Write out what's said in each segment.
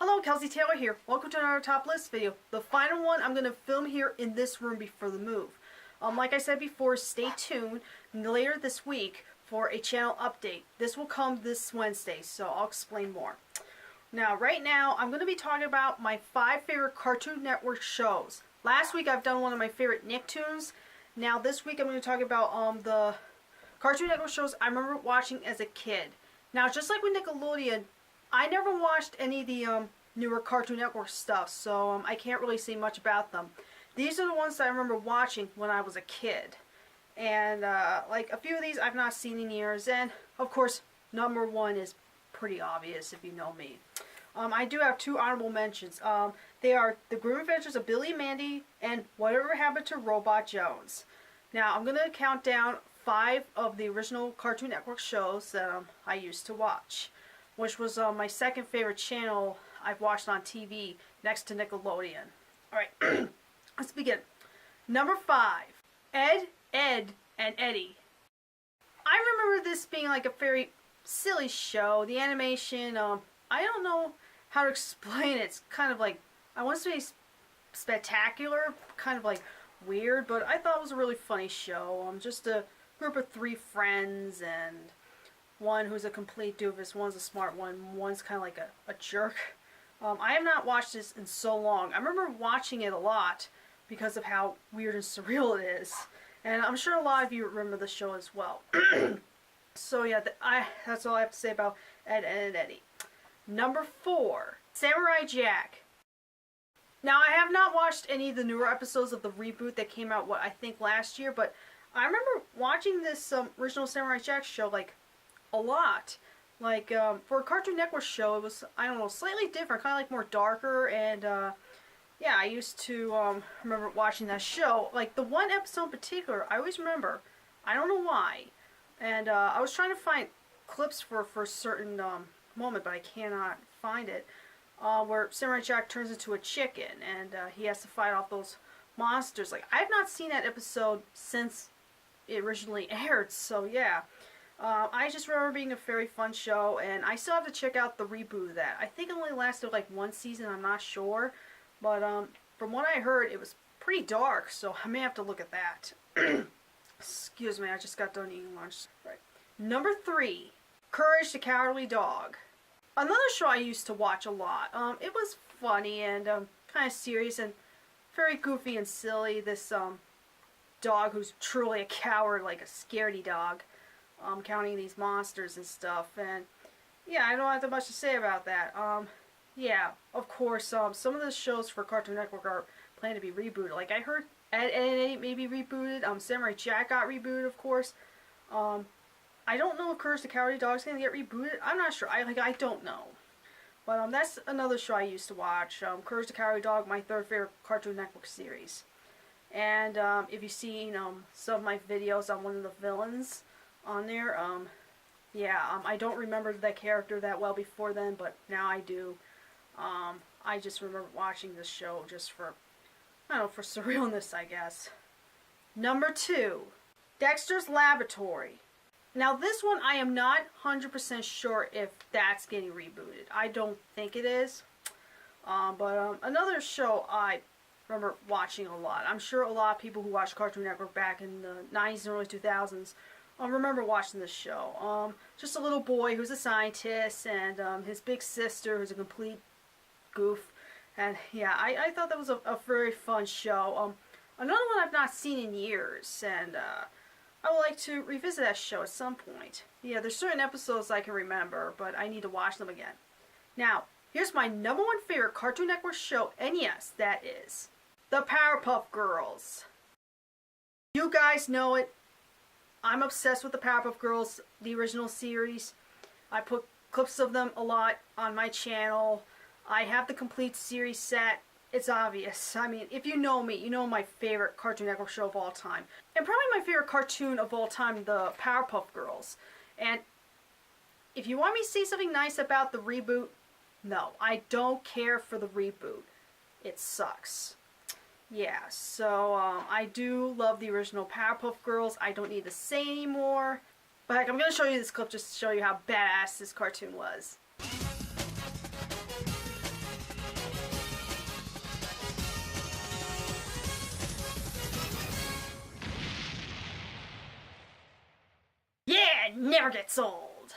Hello, Kelsey Taylor here. Welcome to another top list video. The final one I'm going to film here in this room before the move. Like I said before, stay tuned later this week for a channel update. This will come this Wednesday, so I'll explain more. Now, right now, I'm going to be talking about my 5 favorite Cartoon Network shows. Last week, I've done one of my favorite Nicktoons. Now, this week, I'm going to talk about the Cartoon Network shows I remember watching as a kid. Now, just like with Nickelodeon, I never watched any of the newer Cartoon Network stuff, so I can't really say much about them. These are the ones that I remember watching when I was a kid. And, like, a few of these I've not seen in years. And, of course, number 1 is pretty obvious if you know me. I do have 2 honorable mentions. They are The Grim Adventures of Billy and Mandy and Whatever Happened to Robot Jones. Now, I'm going to count down 5 of the original Cartoon Network shows that I used to watch, which was my second favorite channel I've watched on TV next to Nickelodeon. Alright, let's begin. Number 5, Ed, and Eddie. I remember this being like a very silly show. The animation, I don't know how to explain it. It's kind of like, I want to say spectacular, kind of like weird, but I thought it was a really funny show. Just a group of 3 friends, and one who's a complete doofus, one's a smart one, one's kind of like a jerk. I have not watched this in so long. I remember watching it a lot because of how weird and surreal it is. And I'm sure a lot of you remember the show as well. So yeah, that's all I have to say about Ed, and Eddie. Number 4, Samurai Jack. Now, I have not watched any of the newer episodes of the reboot that came out, I think last year, but I remember watching this original Samurai Jack show, like, a lot. Like, for a Cartoon Network show, it was, I don't know, slightly different, kind of like more darker, and, yeah, I used to, remember watching that show. Like, the one episode in particular, I always remember, I don't know why, and, I was trying to find clips for a certain, moment, but I cannot find it, where Samurai Jack turns into a chicken, and, he has to fight off those monsters. Like, I've not seen that episode since it originally aired, so yeah. I just remember being a very fun show, and I still have to check out the reboot of that. I think it only lasted like 1 season, I'm not sure, but from what I heard, it was pretty dark, so I may have to look at that. Excuse me, I just got done eating lunch. Right. Number 3, Courage the Cowardly Dog. Another show I used to watch a lot. It was funny and kind of serious and very goofy and silly. This dog who's truly a coward, like a scaredy dog. Counting these monsters and stuff, and yeah, I don't have that much to say about that. Yeah, of course, some of the shows for Cartoon Network are planned to be rebooted. Like, I heard Ed, and Eddie may be rebooted, Samurai Jack got rebooted, of course. I don't know if Courage the Cowardly Dog is going to get rebooted. I'm not sure. I don't know. But, that's another show I used to watch. Courage the Cowardly Dog, my 3rd favorite Cartoon Network series. And, if you've seen, some of my videos on one of the villains on there, yeah, I don't remember that character that well before then, but now I do. I just remember watching this show just for, I don't know, for surrealness, I guess. Number 2, Dexter's Laboratory. Now, this one, I am not 100% sure if that's getting rebooted. I don't think it is. But another show I remember watching a lot. I'm sure a lot of people who watched Cartoon Network back in the 90s and early 2000s remember watching this show. Just a little boy who's a scientist, and his big sister who's a complete goof. And yeah, I thought that was a very fun show. Another one I've not seen in years, and I would like to revisit that show at some point. Yeah, there's certain episodes I can remember, but I need to watch them again. Now, here's my number 1 favorite Cartoon Network show, and yes, that is the Powerpuff Girls. You guys know it. I'm obsessed with the Powerpuff Girls, the original series. I put clips of them a lot on my channel. I have the complete series set. It's obvious. I mean, if you know me, you know my favorite Cartoon Network show of all time. And probably my favorite cartoon of all time, the Powerpuff Girls. And if you want me to say something nice about the reboot, no, I don't care for the reboot. It sucks. Yeah, so I do love the original Powerpuff Girls. I don't need to say anymore. But I'm going to show you this clip just to show you how badass this cartoon was. never gets old.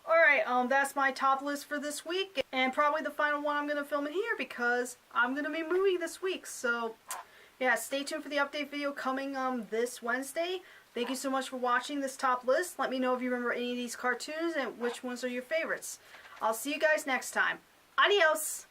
Alright, that's my top list for this week, and probably the final one I'm going to film in here because I'm going to be moving this week. So, yeah, stay tuned for the update video coming this Wednesday. Thank you so much for watching this top list. Let me know if you remember any of these cartoons and which ones are your favorites. I'll see you guys next time. Adios!